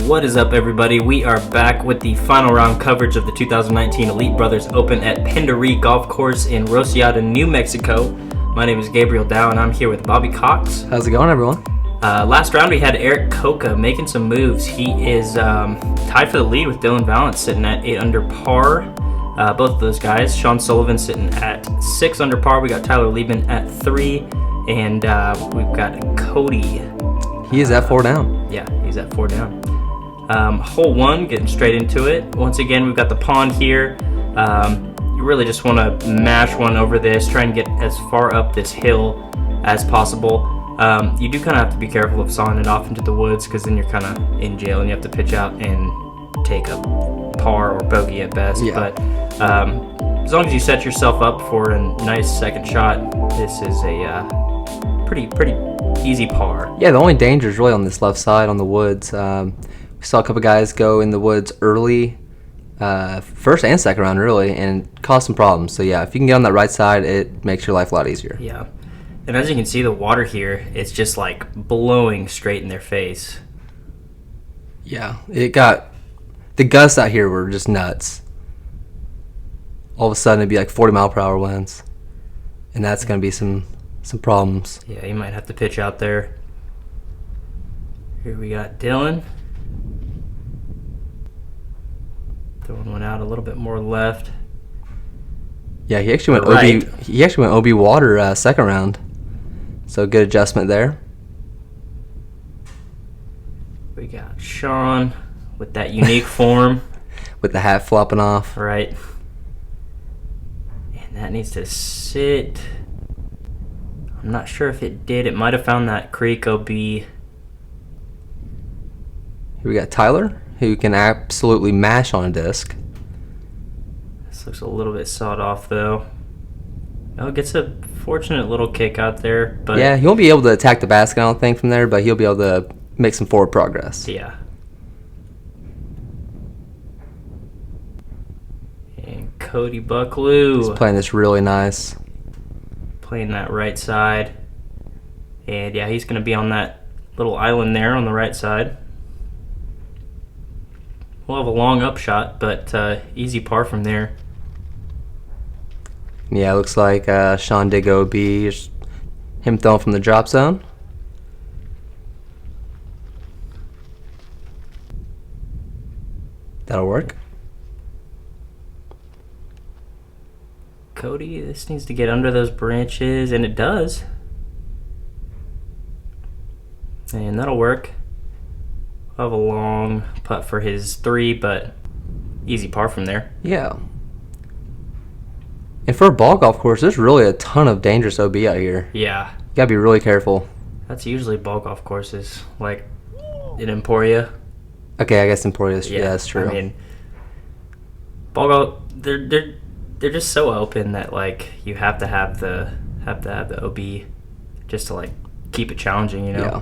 What is up, everybody? We are back with the final round coverage of the 2019 Elite Brothers Open at Pendaries Golf Course in Rociada, New Mexico. My name is Gabriel Dow, and I'm here with Bobby Cox. How's it going, everyone? Last round, we had Eric Coca making some moves. He is tied for the lead with Dillon Vallance sitting at 8 under par. Both of those guys. Shawn Sullivan sitting at 6 under par. We got Tyler Liebman at 3. And we've got Cody. He is at 4 down. Yeah, he's at 4 down. Hole 1, getting straight into it. Once again, we've got the pond here. You really just want to mash one over this, try and get as far up this hill as possible. You do kind of have to be careful of sawing it off into the woods, because then you're kind of in jail and you have to pitch out and take a par or bogey at best. Yeah. But as long as you set yourself up for a nice second shot, this is a pretty easy par. Yeah, the only danger is really on this left side on the woods. We saw a couple guys go in the woods early, first and second round really, and cause some problems. So yeah, if you can get on that right side, it makes your life a lot easier. Yeah. And as you can see, the water here, it's just like blowing straight in their face. Yeah, it got, the gusts out here were just nuts. All of a sudden it'd be like 40-mile-per-hour winds, and that's going to be some problems. Yeah, you might have to pitch out there. Here we got Dillon. Throwing one out a little bit more left. Yeah, he actually went Right. OB. He actually went OB water second round, so good adjustment there. We got Shawn with that unique form. With the hat flopping off. Right. And that needs to sit. I'm not sure if it did. It might have found that creek OB. Here we got Tyler, who can absolutely mash on a disc. This looks a little bit sawed off, though. Oh, gets a fortunate little kick out there, but Yeah, he won't be able to attack the basket, I don't think, from there, but he'll be able to make some forward progress. yeah. And Cody Buckelew He's playing this really nice. playing that right side, and yeah, he's going to be on that little island there on the right side. We'll have a long upshot, but easy par from there. Yeah, it looks like Shawn did go OB. Just him throwing from the drop zone. That'll work. Cody, this needs to get under those branches, and it does. And that'll work. We'll have a long putt for his 3, but easy par from there. Yeah. And for a ball golf course, there's really a ton of dangerous OB out here. Yeah, You gotta be really careful. that's usually ball golf courses, like in Emporia. Okay, I guess Emporia's, yeah, that's true. I mean, ball golf, they're just so open that like you have to have the OB just to like keep it challenging, you know. Yeah.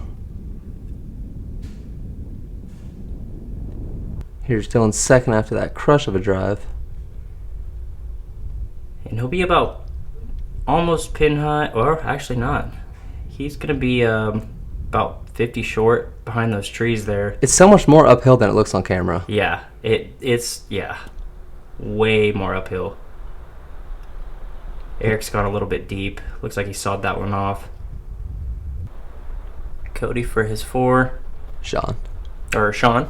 Here's Dillon's second after that crush of a drive. And he'll be about almost pin high, or actually not. He's gonna be about 50 short behind those trees there. It's so much more uphill than it looks on camera. Yeah, it's way more uphill. Eric's gone a little bit deep. Looks like he sawed that one off. Cody for his 4. Shawn. Shawn.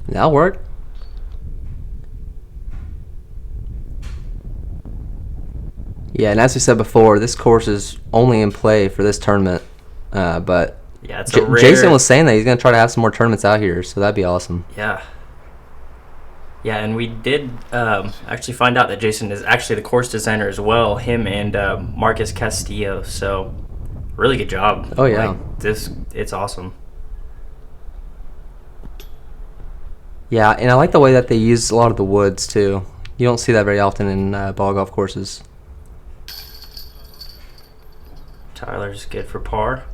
That'll work. Yeah, and as we said before, this course is only in play for this tournament. But Yeah, it's a rare. Jason was saying that he's going to try to have some more tournaments out here, so that'd be awesome. Yeah. Yeah, and we did actually find out that Jason is actually the course designer as well, him and Marcus Castillo. So, really good job. Oh, yeah. It's awesome. Yeah, and I like the way that they use a lot of the woods, too. You don't see that very often in ball golf courses. Tyler's good for par.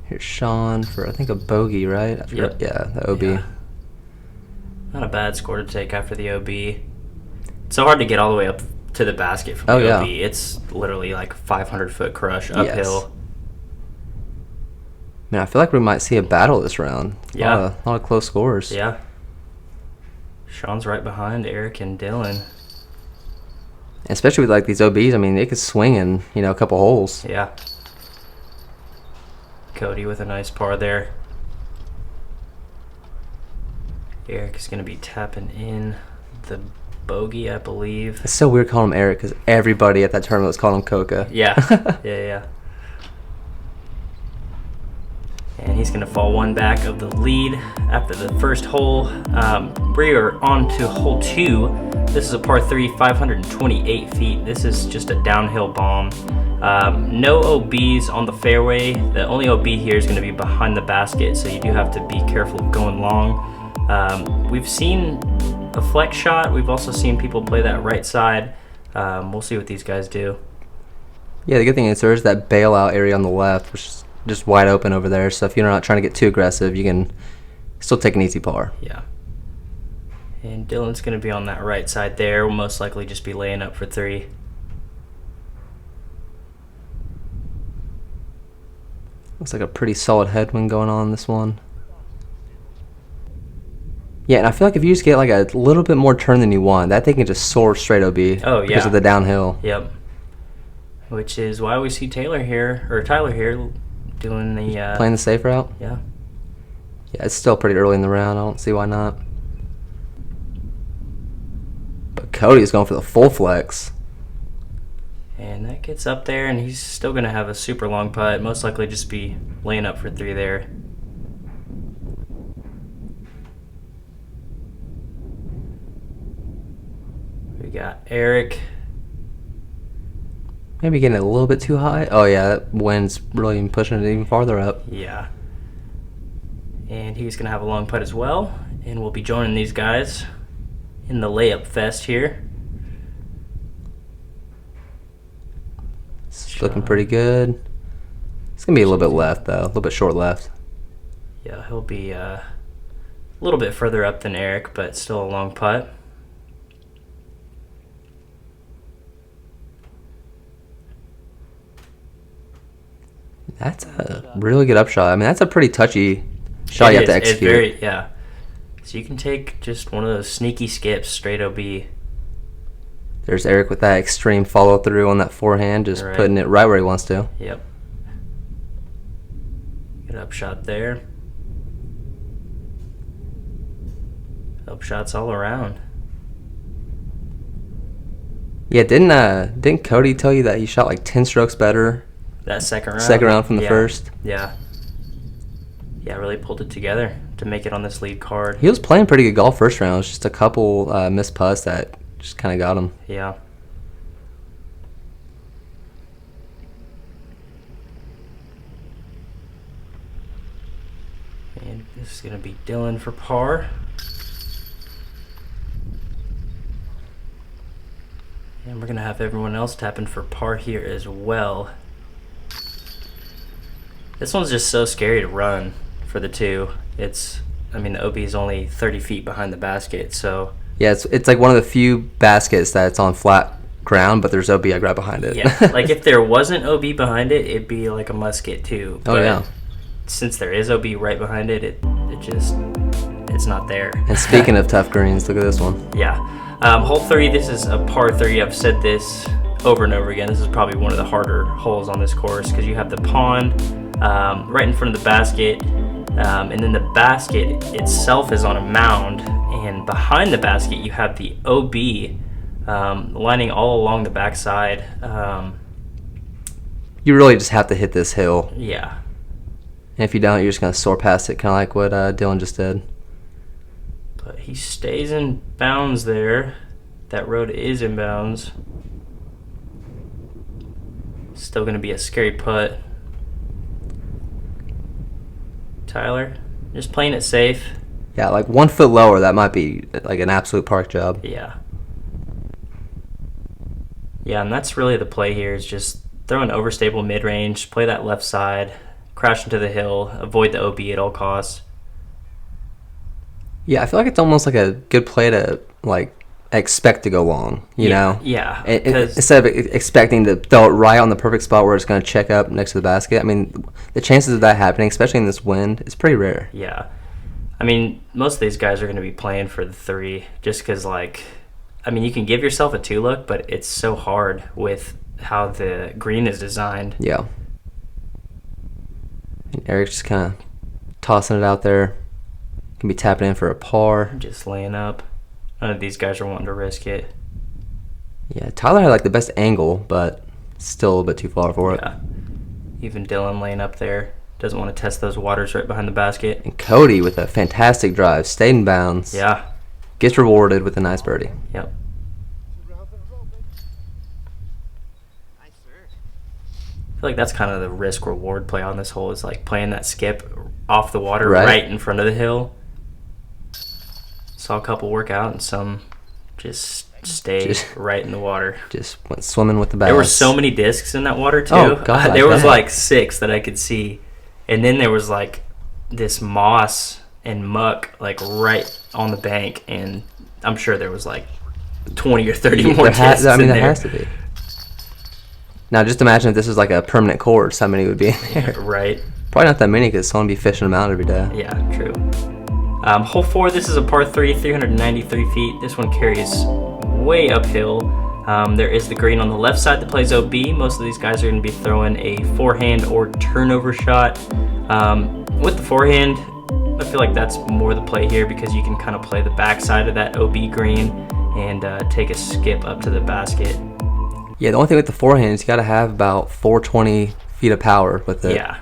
Here's Shawn for, I think, a bogey, right? I forgot. Yep. Yeah, the OB. Yeah. Not a bad score to take after the OB. It's so hard to get all the way up to the basket from the OB. It's literally like 500-foot crush uphill. Yes. Man, I feel like we might see a battle this round. Yeah. A lot of close scores. Yeah. Shawn's right behind Eric and Dillon. Especially with like these OBs, I mean, they could swing in, a couple holes. Yeah. Cody with a nice par there. Eric is going to be tapping in the bogey, I believe. It's so weird calling him Eric because everybody at that tournament was calling him Coca. Yeah. Yeah. And he's going to fall one back of the lead after the first hole. We are on to hole 2. This is a par 3, 528 feet. This is just a downhill bomb. No OBs on the fairway. The only OB here is going to be behind the basket, so you do have to be careful of going long. We've seen a flex shot. We've also seen people play that right side. We'll see what these guys do. Yeah, the good thing is there's that bailout area on the left, which is just wide open over there. So if you're not trying to get too aggressive, you can still take an easy par. Yeah. And Dillon's going to be on that right side there. We'll most likely just be laying up for 3. Looks like a pretty solid headwind going on this one. Yeah, and I feel like if you just get like a little bit more turn than you want, that thing can just soar straight OB because of the downhill. Yep. Which is why we see Tyler here doing the... playing the safe route? Yeah. Yeah, it's still pretty early in the round. I don't see why not. But Cody's going for the full flex. And that gets up there, and he's still going to have a super long putt. Most likely just be laying up for 3 there. We got Eric. Maybe getting a little bit too high. Oh, yeah, that wind's really pushing it even farther up. Yeah. And he's going to have a long putt as well. And we'll be joining these guys in the layup fest here. It's looking pretty good. It's going to be a little bit left, though. A little bit short left. Yeah, he'll be a little bit further up than Eric, but still a long putt. That's a really good upshot. I mean, that's a pretty touchy shot you have to execute. Yeah. So you can take just one of those sneaky skips straight OB. There's Eric with that extreme follow through on that forehand, just putting it right where he wants to. Yep. Good upshot there. Upshots all around. Yeah, didn't Cody tell you that he shot like 10 strokes better? That second round? Second round from the first? Yeah. Yeah, really pulled it together to make it on this lead card. He was playing pretty good golf first round. It was just a couple missed putts that just kind of got him. Yeah. And this is going to be Dillon for par. And we're going to have everyone else tapping for par here as well. This one's just so scary to run for the 2. The OB is only 30 feet behind the basket, so... Yeah, it's like one of the few baskets that's on flat ground, but there's OB right behind it. Yeah, like if there wasn't OB behind it, it'd be like a musket too. But yeah. Since there is OB right behind it, it's not there. And speaking of tough greens, look at this one. Yeah. Hole 3, this is a par 3. I've said this over and over again. This is probably one of the harder holes on this course because you have the pond right in front of the basket, and then the basket itself is on a mound, and behind the basket you have the OB lining all along the backside. You really just have to hit this hill. Yeah. And if you don't, you're just going to soar past it, kind of like what Dillon just did. But he stays in bounds there. That road is in bounds. Still going to be a scary putt. Tyler, just playing it safe. Yeah, like 1 foot lower, that might be like an absolute park job. Yeah. Yeah, and that's really the play here, is just throw an overstable mid-range, play that left side, crash into the hill, avoid the OB at all costs. Yeah, I feel like it's almost like a good play to like expect to go long, you know? Yeah. Instead of expecting to throw it right on the perfect spot where it's going to check up next to the basket. I mean, the chances of that happening, especially in this wind, is pretty rare. Yeah. I mean, most of these guys are going to be playing for the 3 just because, like, I mean, you can give yourself a 2 look, but it's so hard with how the green is designed. Yeah. And Eric's just kind of tossing it out there. Can be tapping in for a par. Just laying up. None of these guys are wanting to risk it. Yeah, Tyler had like the best angle, but still a little bit too far for it. Yeah. Even Dillon laying up there. Doesn't want to test those waters right behind the basket. And Cody with a fantastic drive. Stayed in bounds. Yeah. Gets rewarded with a nice birdie. Yep. I feel like that's kind of the risk-reward play on this hole is like playing that skip off the water right in front of the hill. Saw a couple work out and some just stayed right in the water. Just went swimming with the bass. There were so many discs in that water too. Oh, God, there was like 6 that I could see. And then there was like this moss and muck like right on the bank, and I'm sure there was like 20 or 30 more discs I mean, in there there. has to be. Now, just imagine if this was like a permanent course, how many would be in there? Right. Probably not that many because someone would be fishing them out every day. Yeah, true. Hole 4, this is a par 3, 393 feet. This one carries way uphill. There is the green on the left side that plays OB. Most of these guys are going to be throwing a forehand or turnover shot. With the forehand, I feel like that's more the play here because you can kind of play the backside of that OB green and take a skip up to the basket. Yeah, the only thing with the forehand is you got to have about 420 feet of power with it. Yeah.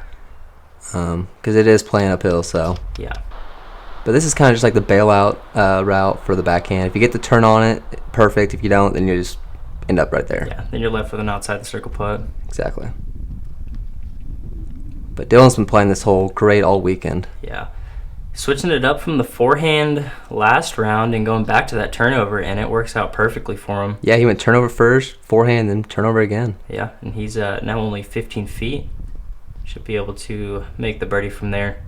Because it is playing uphill, so. Yeah. But this is kind of just like the bailout route for the backhand. If you get the turn on it, perfect. If you don't, then you just end up right there. Yeah, then you're left with an outside the circle putt. Exactly. But Dillon's been playing this hole great all weekend. Yeah. Switching it up from the forehand last round and going back to that turnover, and it works out perfectly for him. Yeah, he went turnover first, forehand, then turnover again. Yeah, and he's now only 15 feet. Should be able to make the birdie from there.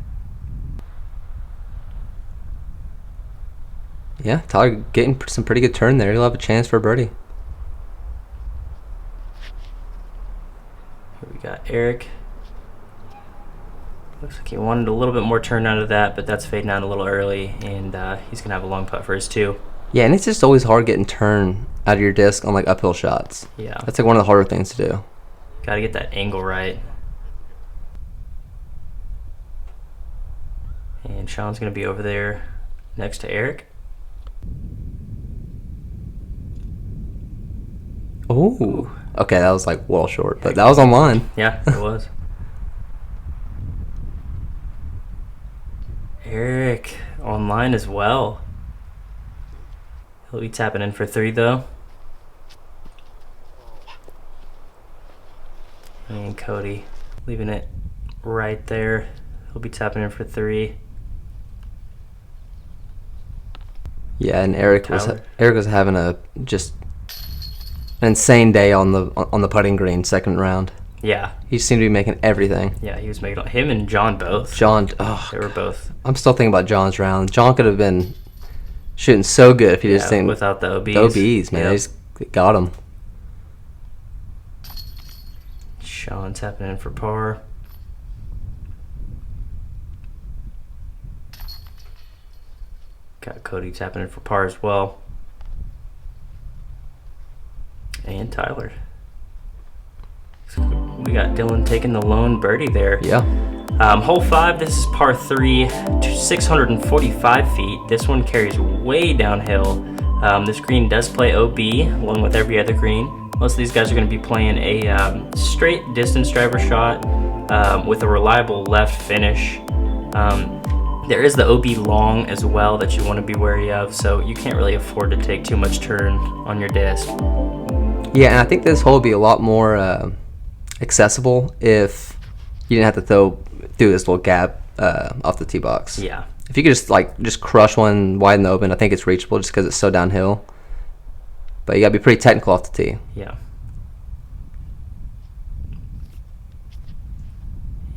Yeah, Tyler getting some pretty good turn there. He'll have a chance for a birdie. Here we got Eric. Looks like he wanted a little bit more turn out of that, but that's fading out a little early, and he's going to have a long putt for his 2. Yeah, and it's just always hard getting turn out of your disc on like uphill shots. Yeah. That's like one of the harder things to do. Got to get that angle right. And Shawn's going to be over there next to Eric. Ooh. Okay, that was like well short, but that was on line. Yeah, it was. Eric online as well. He'll be tapping in for 3 though. And Cody leaving it right there. He'll be tapping in for 3. Yeah, and Eric was having an insane day on the putting green second round. Yeah. He seemed to be making everything. Yeah, he was making him and John both. They were both. I'm still thinking about John's round. John could have been shooting so good if he just didn't without the OBs. The OBs, man, they just got him. Shawn tapping in for par. Got Cody tapping in for par as well. And Tyler. We got Dillon taking the lone birdie there. Yeah. Hole 5, this is par 3, 645 feet. This one carries way downhill. This green does play OB along with every other green. Most of these guys are going to be playing a straight distance driver shot with a reliable left finish. There is the OB long as well that you want to be wary of, so you can't really afford to take too much turn on your disc. Yeah, and I think this hole would be a lot more accessible if you didn't have to throw through this little gap off the tee box. Yeah. If you could just crush one wide in the open, I think it's reachable just because it's so downhill. But you got to be pretty technical off the tee. Yeah.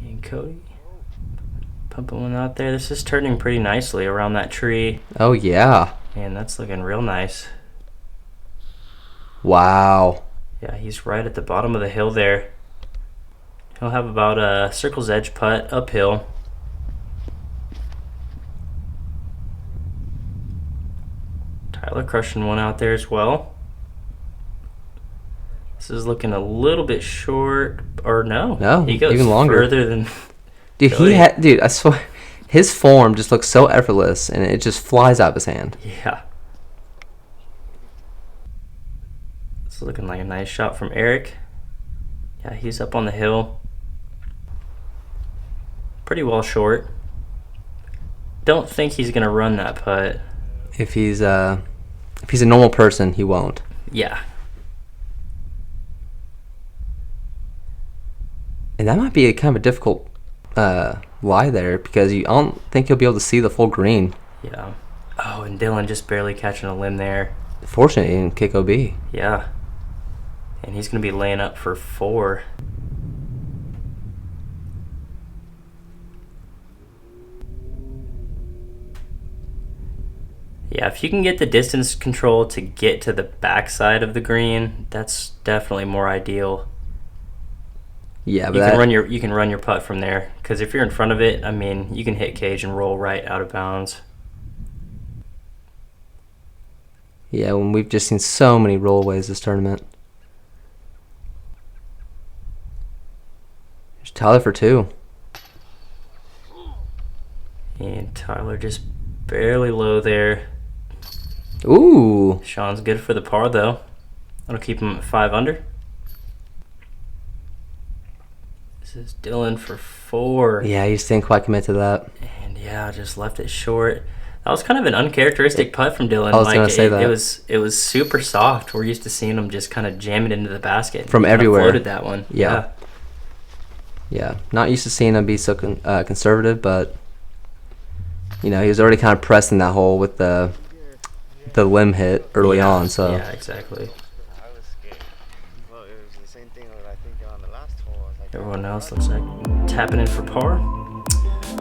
And Cody pumping one out there. This is turning pretty nicely around that tree. Oh, yeah. And that's looking real nice. Wow. Yeah, he's right at the bottom of the hill there. He'll have about a circle's edge putt uphill. Tyler crushing one out there as well. This is looking a little bit short, or no, he goes even longer. further than Dude, Cody. Dude, I swear, his form just looks so effortless, and it just flies out of his hand. Yeah. It's looking like a nice shot from Eric. Yeah, he's up on the hill. Pretty well short. Don't think he's gonna run that putt. If he's a normal person, he won't. Yeah. And that might be a kind of a difficult lie there, because I don't think you'll be able to see the full green. Yeah. Oh, and Dillon just barely catching a limb there. Fortunately, he didn't kick OB. Yeah. And he's gonna be laying up for 4. Yeah, if you can get the distance control to get to the backside of the green, that's definitely more ideal. Yeah, but you can run your putt from there, because if you're in front of it, I mean, you can hit cage and roll right out of bounds. Yeah, when we've just seen so many rollaways this tournament. There's Tyler for 2. And Tyler just barely low there. Ooh. Shawn's good for the par, though. That'll keep him at 5 under. This is Dillon for 4. Yeah, he just didn't quite commit to that. And yeah, just left it short. That was kind of an uncharacteristic putt from Dillon. I was gonna say that. It was super soft. We're used to seeing him just kind of jam it into the basket. From He kinda everywhere. floated that one. Yeah. Yeah, not used to seeing him be so conservative, but he was already kind of pressing that hole with the limb hit early on. So yeah, exactly. I was scared. Well, it was the same thing that I think on the last hole. I was like, Everyone else looks like tapping in for par.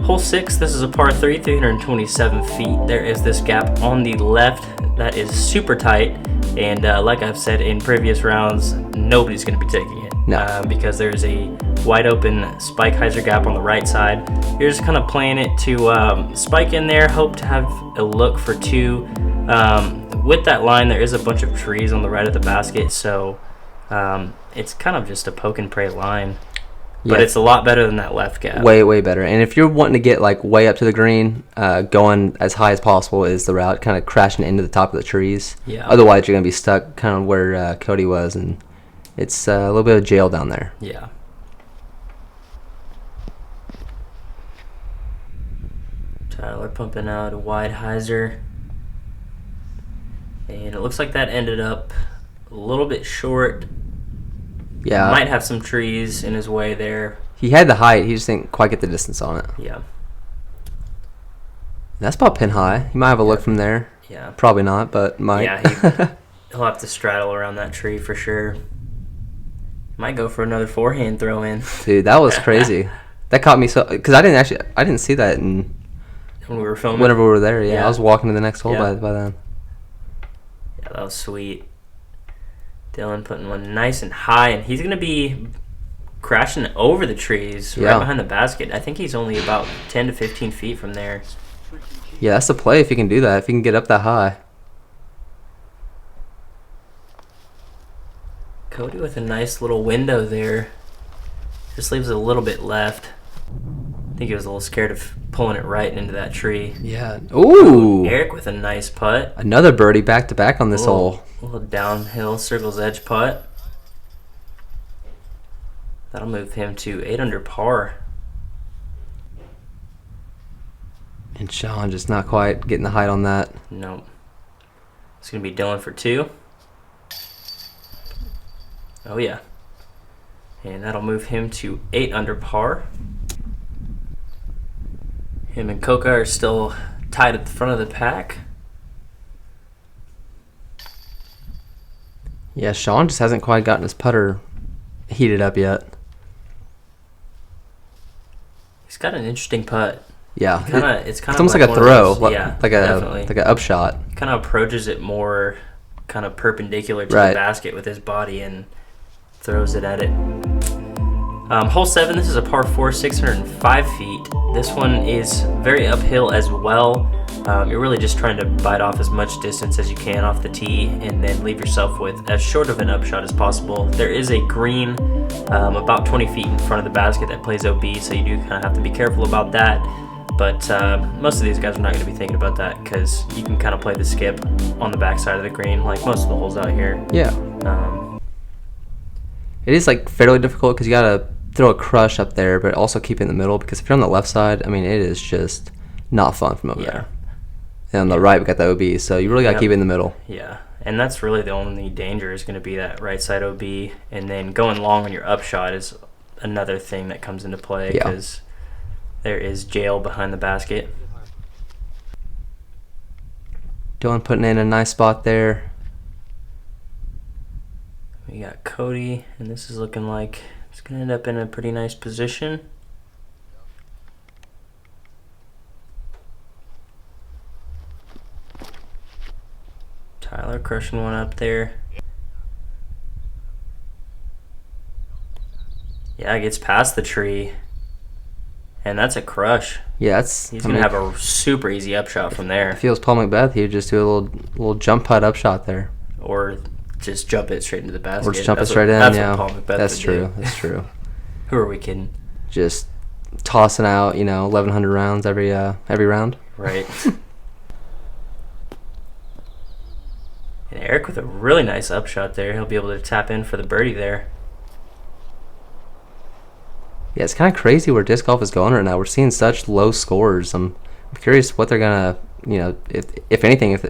Hole 6, this is a par 3, 327 feet. There is this gap on the left that is super tight, and like I've said in previous rounds, nobody's going to be taking it. No. Because there's a wide open spike hyzer gap on the right side. You're just kind of playing it to spike in there, hope to have a look for 2. With that line, there is a bunch of trees on the right of the basket, so it's kind of just a poke and pray line. But it's a lot better than that left gap. way better. And if you're wanting to get like way up to the green, going as high as possible is the route, kind of crashing into the top of the trees. Yeah. Otherwise, you're gonna be stuck kind of where Cody was, and it's a little bit of jail down there. Yeah. Tyler pumping out a wide hyzer. And it looks like that ended up a little bit short. Yeah. Might have some trees in his way there. He had the height. He just didn't quite get the distance on it. Yeah. That's about pin high. He might have a look from there. Yeah. Probably not, but might. Yeah, he'll have to straddle around that tree for sure. Might go for another forehand throw in. Dude, that was crazy. That caught me so, because I didn't see that When we were filming. whenever we were there. Yeah, Yeah. I was walking to the next hole Yeah. by then. Yeah, that was sweet. Dillon putting one nice and high, and he's going to be crashing over the trees right behind the basket. I think he's only about 10 to 15 feet from there. Yeah, that's the play if you can do that. If you can get up that high. Cody with a nice little window there. Just leaves a little bit left. I think he was a little scared of pulling it right into that tree. Yeah. Ooh. Eric with a nice putt. Another birdie back to back on this hole. A little downhill circle's edge putt. That'll move him to 8 under par. And Shawn just not quite getting the height on that. Nope. It's going to be Dillon for 2. Oh, yeah. And that'll move him to 8 under par. Him and Coca are still tied at the front of the pack. Yeah, Shawn just hasn't quite gotten his putter heated up yet. He's got an interesting putt. Yeah. It's It's almost like a one of throw. those- yeah, like definitely. an upshot. He kind of approaches it more kind of perpendicular to Right. the basket with his body and throws it at it. Hole 7, this is a par 4, 605 feet. This one is very uphill as well. You're really just trying to bite off as much distance as you can off the tee and then leave yourself with as short of an upshot as possible. There is a green about 20 feet in front of the basket that plays OB, so you do kind of have to be careful about that. But most of these guys are not going to be thinking about that because you can kind of play the skip on the backside of the green like most of the holes out here. Yeah. It is like fairly difficult because you got to throw a crush up there, but also keep it in the middle because if you're on the left side, I mean, it is just not fun from over there. And on the right, we got the OB, so you really got to keep it in the middle. Yeah, and that's really the only danger is going to be that right side OB, and then going long on your upshot is another thing that comes into play because there is jail behind the basket. Dillon putting in a nice spot there. We got Cody, and this is looking like it's going to end up in a pretty nice position. Tyler crushing one up there. Yeah, gets past the tree. And that's a crush. Yeah, He's going to have a super easy upshot from there. If he was Paul McBeth, he would just do a little jump putt upshot there. Or just jump it straight into the basket. Or just jump it straight in, that's yeah. What Paul McBeth That's would true. do. That's true. Who are we kidding? Just tossing out, 1,100 rounds every round. Right. And Eric with a really nice upshot there. He'll be able to tap in for the birdie there. Yeah, it's kind of crazy where disc golf is going right now. We're seeing such low scores. I'm curious what they're gonna, if anything, if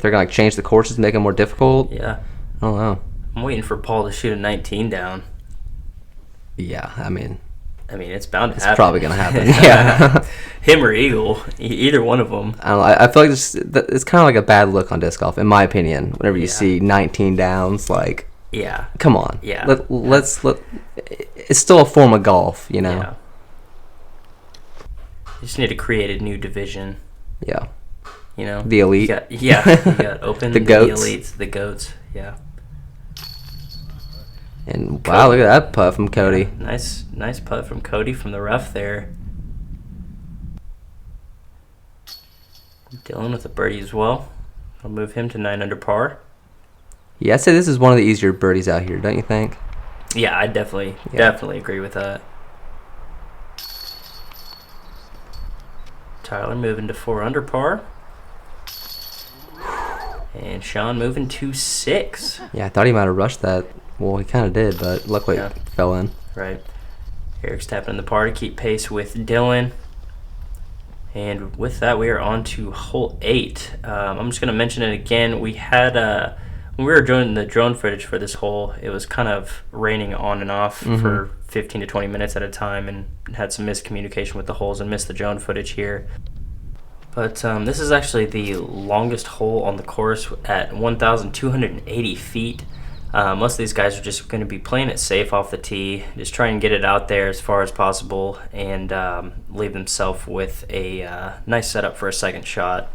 they're gonna change the courses, make them more difficult. Yeah. I don't know. I'm waiting for Paul to shoot a 19 down. Yeah, I mean, it's bound to it's happen. probably gonna happen. Yeah. Him or Eagle, either one of them. I don't know. I feel like it's kind of like a bad look on disc golf, in my opinion. Whenever you see 19 downs, like, come on. Yeah. Let's it's still a form of golf, Yeah. You just need to create a new division. Yeah. The elite. You got open, The goats. the elites, the goats. Yeah. And wow, look at that putt from Cody. Nice putt from Cody from the rough there. Dillon with a birdie as well. I'll move him to 9 under par. Yeah, I'd say this is one of the easier birdies out here, don't you think? Yeah, I definitely agree with that. Tyler moving to 4 under par. And Shawn moving to 6. Yeah, I thought he might have rushed that. Well, he kind of did, but luckily it fell in. Right. Eric's tapping in the par to keep pace with Dillon. And with that, we are on to hole 8. I'm just going to mention it again. We had, when we were doing the drone footage for this hole, it was kind of raining on and off for 15 to 20 minutes at a time and had some miscommunication with the holes and missed the drone footage here. But this is actually the longest hole on the course at 1,280 feet. Most of these guys are just going to be playing it safe off the tee, just try and get it out there as far as possible and leave themselves with a nice setup for a second shot.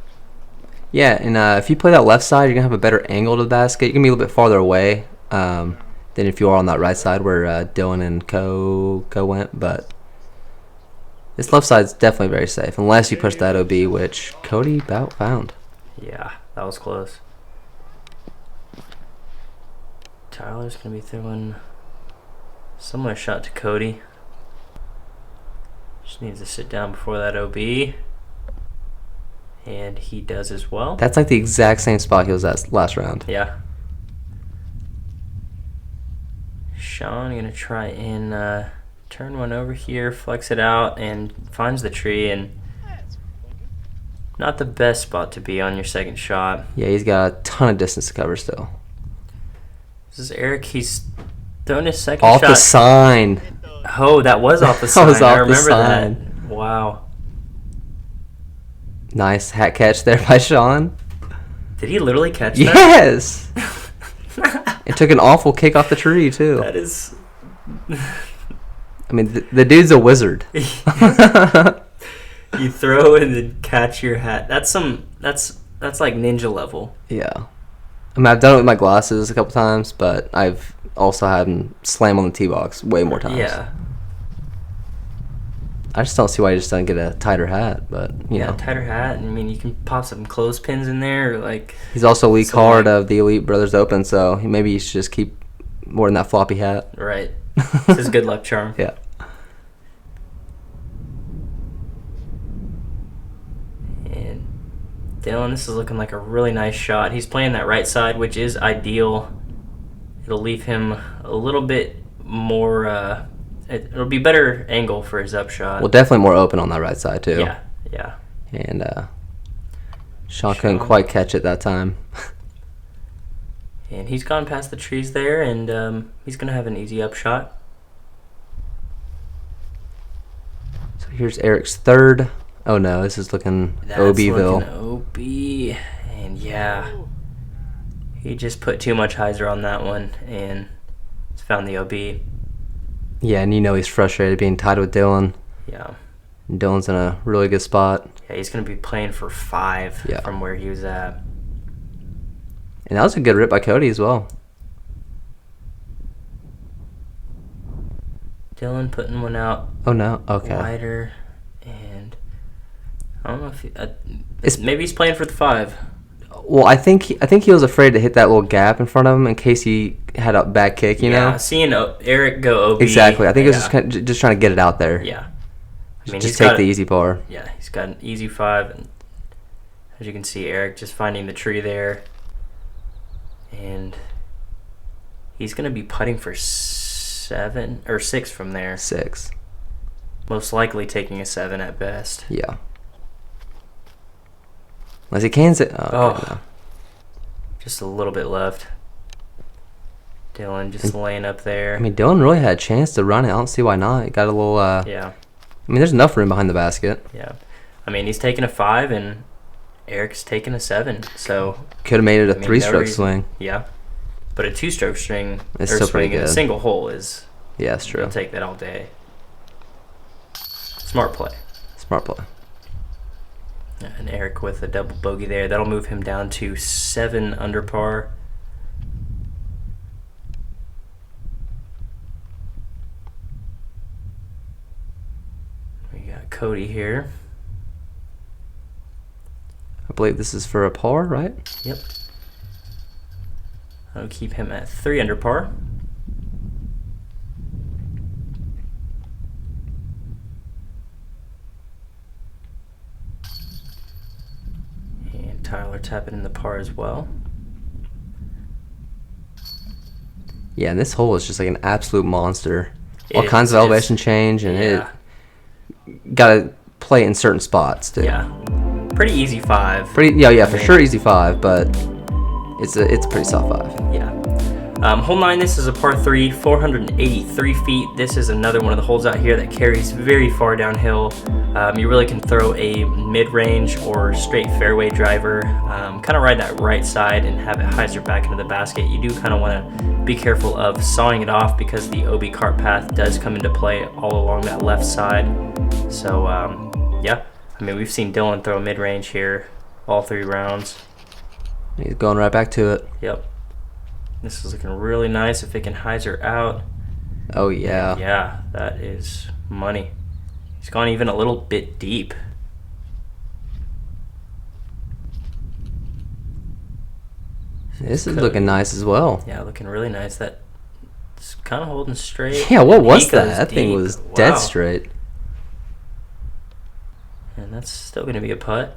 Yeah, and if you play that left side, you're going to have a better angle to the basket. You're going to be a little bit farther away than if you are on that right side where Dillon and Co went, but this left side is definitely very safe, unless you push that OB, which Cody about found. Yeah, that was close. Tyler's going to be throwing similar shot to Cody. Just needs to sit down before that OB. And he does as well. That's like the exact same spot he was at last round. Yeah. Shawn going to try and turn one over here, flex it out, and finds the tree. And not the best spot to be on your second shot. Yeah, he's got a ton of distance to cover still. This is Eric. He's throwing his second Off shot. the sign. Oh, that was off the sign. That was off I remember the sign. that. Wow. Nice hat catch there by Shawn. Did he literally catch that? Yes! It took an awful kick off the tree, too. That is... I mean, the dude's a wizard. You throw and then catch your hat. That's like ninja level. Yeah. I mean, I've done it with my glasses a couple times, but I've also had him slam on the tee box way more times. Yeah. I just don't see why he just doesn't get a tighter hat, but you know. Tighter hat. I mean, you can pop some clothespins in there, or like. He's also lead So, card like- of the Elite Brothers Open, so maybe he should just keep more than that floppy hat. Right. It's his good luck charm. Yeah. And Dillon, this is looking like a really nice shot. He's playing that right side, which is ideal. It'll leave him a little bit more. It'll be better angle for his upshot. Well, definitely more open on that right side too. Yeah. And Shawn couldn't quite catch it that time. And he's gone past the trees there, and he's gonna have an easy upshot. So here's Eric's third. Oh no, this is looking OB-ville. OB, and yeah, he just put too much hyzer on that one, and it's found the OB. Yeah, and you know he's frustrated being tied with Dillon. Yeah. And Dillon's in a really good spot. Yeah, he's gonna be playing for 5 from where he was at. And that was a good rip by Cody as well. Dillon putting one out. Oh no, okay. Wider, and I don't know if maybe he's playing for the 5. Well, I think he was afraid to hit that little gap in front of him in case he had a back kick, you know? Seeing Eric go OB. Exactly. I think it was just trying to get it out there. Yeah. I mean, just take the easy par. Yeah, he's got an easy 5, and as you can see, Eric just finding the tree there, and he's gonna be putting for 7 or 6 from there. 6. Most likely taking a 7 at best. Yeah. Unless he cans it. Oh, okay, no. Just a little bit left. Dillon just laying up there. I mean, Dillon really had a chance to run it. I don't see why not. He got a little. Yeah. I mean, there's enough room behind the basket. Yeah. I mean, he's taking a 5, and Eric's taking a 7. So could have made it a 3-stroke swing. Yeah. But a 2-stroke string It's or still swing pretty in a good. single hole is. Yeah, that's true. You'll take that all day. Smart play. Smart play. And Eric with a double bogey there. That'll move him down to 7 under par. We got Cody here. I believe this is for a par, right? Yep. That'll keep him at 3 under par. Tyler tapping in the par as well. Yeah, and this hole is just like an absolute monster. All It kinds is. of elevation change, and it got to play in certain spots too. Yeah, pretty easy 5. Yeah, for sure, easy 5, but it's a pretty soft 5. Yeah. Hole 9, this is a par 3, 483 feet. This is another one of the holes out here that carries very far downhill. You really can throw a mid-range or straight fairway driver, kind of ride that right side and have it hyzer back into the basket. You do kind of want to be careful of sawing it off because the OB cart path does come into play all along that left side. So, yeah, I mean, we've seen Dillon throw mid-range here all 3 rounds. He's going right back to it. Yep. This is looking really nice if it can hyzer out. Oh, yeah. Yeah, that is money. He's gone even a little bit deep. This is looking nice as well. Yeah, looking really nice. That's kind of holding straight. Yeah, what was He that? goes That thing deep. was Wow. dead straight. And that's still going to be a putt.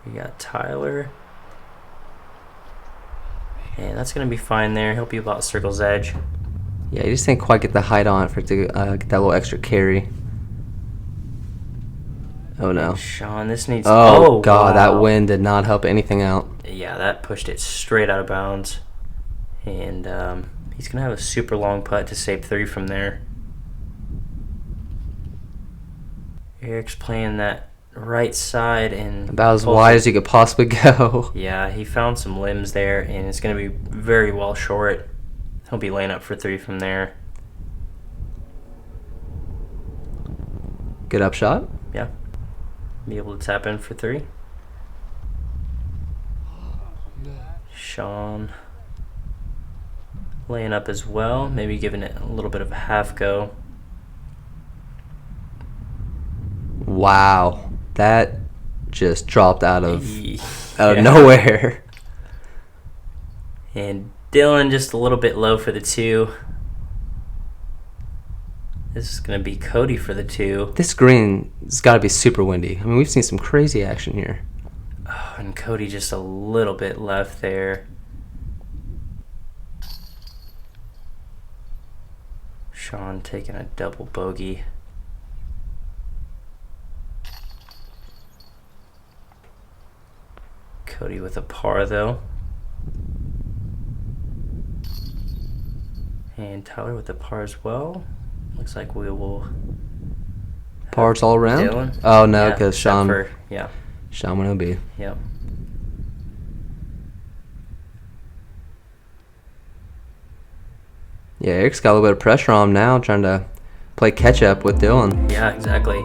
We got Tyler. And that's going to be fine there. He'll be about circle's edge. Yeah, you just didn't quite get the height on it for it to get that little extra carry. Oh, no. Shawn, this needs... Oh, God, wow. that wind did not help anything out. Yeah, that pushed it straight out of bounds. And he's going to have a super long putt to save 3 from there. Eric's playing that right side and About as wide as you could possibly go. Yeah, he found some limbs there, and it's going to be very well short. He'll be laying up for 3 from there. Good upshot. Yeah. Be able to tap in for 3. Shawn laying up as well, maybe giving it a little bit of a half go. Wow, that just dropped out of Yeah. nowhere. And Dillon just a little bit low for the 2. This is going to be Cody for the 2. This green has got to be super windy. I mean, we've seen some crazy action here. Oh, and Cody just a little bit left there. Shawn taking a double bogey. Cody with a par though. And Tyler with the par as well. Looks like we will. Pars all around? Dillon? Oh, no, Yeah, because except Shawn for- yeah, went OB. yep. Yeah, Eric's got a little bit of pressure on him now, trying to play catch up with Dillon. Yeah, exactly.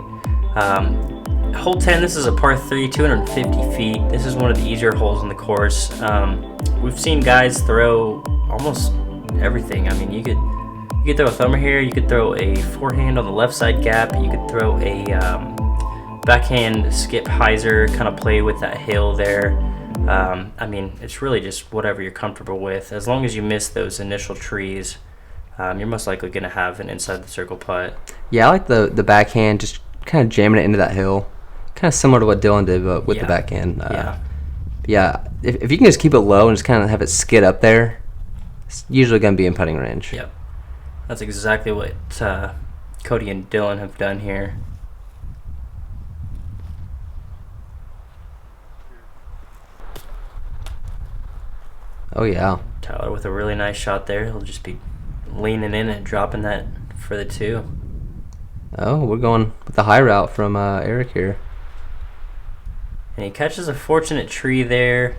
Hole 10, this is a par 3, 250 feet. This is one of the easier holes in the course. We've seen guys throw almost everything. I mean, you could throw a thumber here, you could throw a forehand on the left side gap, you could throw a backhand skip hyzer, kind of play with that hill there. I mean, it's really just whatever you're comfortable with. As long as you miss those initial trees, you're most likely going to have an inside the circle putt. Yeah, I like the backhand, just kind of jamming it into that hill. Kind of similar to what Dillon did, but with the Yeah. backhand. Yeah. Yeah, if you can just keep it low and just kind of have it skid up there, it's usually going to be in putting range. Yep. That's exactly what Cody and Dillon have done here. Oh, yeah. Tyler with a really nice shot there. He'll just be leaning in and dropping that for the 2. Oh, we're going with the high route from Eric here. And he catches a fortunate tree there.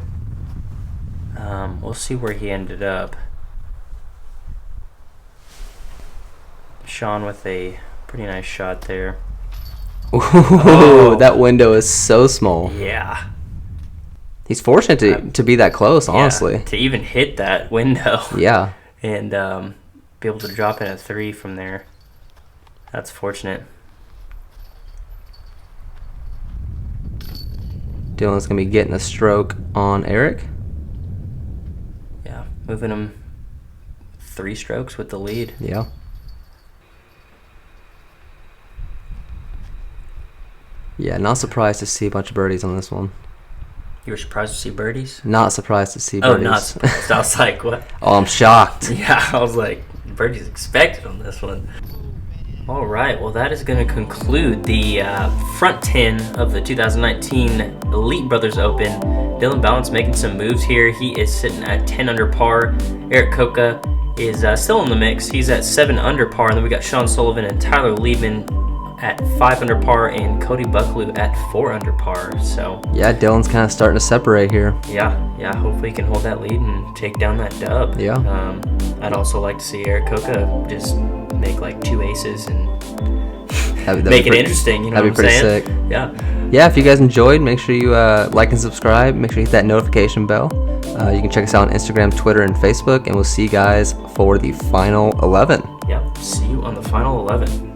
We'll see where he ended up. Shawn with a pretty nice shot there. Ooh, Oh. that window is so small. Yeah. He's fortunate to be that close, honestly. Yeah, to even hit that window. Yeah. And be able to drop in a 3 from there. That's fortunate. Dillon's going to be getting a stroke on Eric. Yeah, moving him 3 strokes with the lead. Yeah. Yeah, not surprised to see a bunch of birdies on this one. You were surprised to see birdies? Not surprised to see Oh, birdies. not surprised. I was like, what? Oh, I'm shocked. Yeah, I was like, birdies expected on this one. All right, well, that is going to conclude the front 10 of the 2019 Elite Brothers Open. Dillon Vallance making some moves here. He is sitting at 10 under par. Eric Coca is still in the mix. He's at 7 under par. And then we got Shawn Sullivan and Tyler Liebman at 5 under par and Cody Buckelew at 4 under par. So Yeah, Dillon's kind of starting to separate here. yeah, hopefully he can hold that lead and take down that dub. Yeah. I'd also like to see Eric Coca just make like 2 aces and That'd make it be interesting, you know that'd what I'm be pretty saying? sick. Yeah. Yeah, if you guys enjoyed, make sure you like and subscribe. Make sure you hit that notification bell. You can check us out on Instagram, Twitter, and Facebook, and we'll see you guys for the final 11. Yep. See you on the final 11.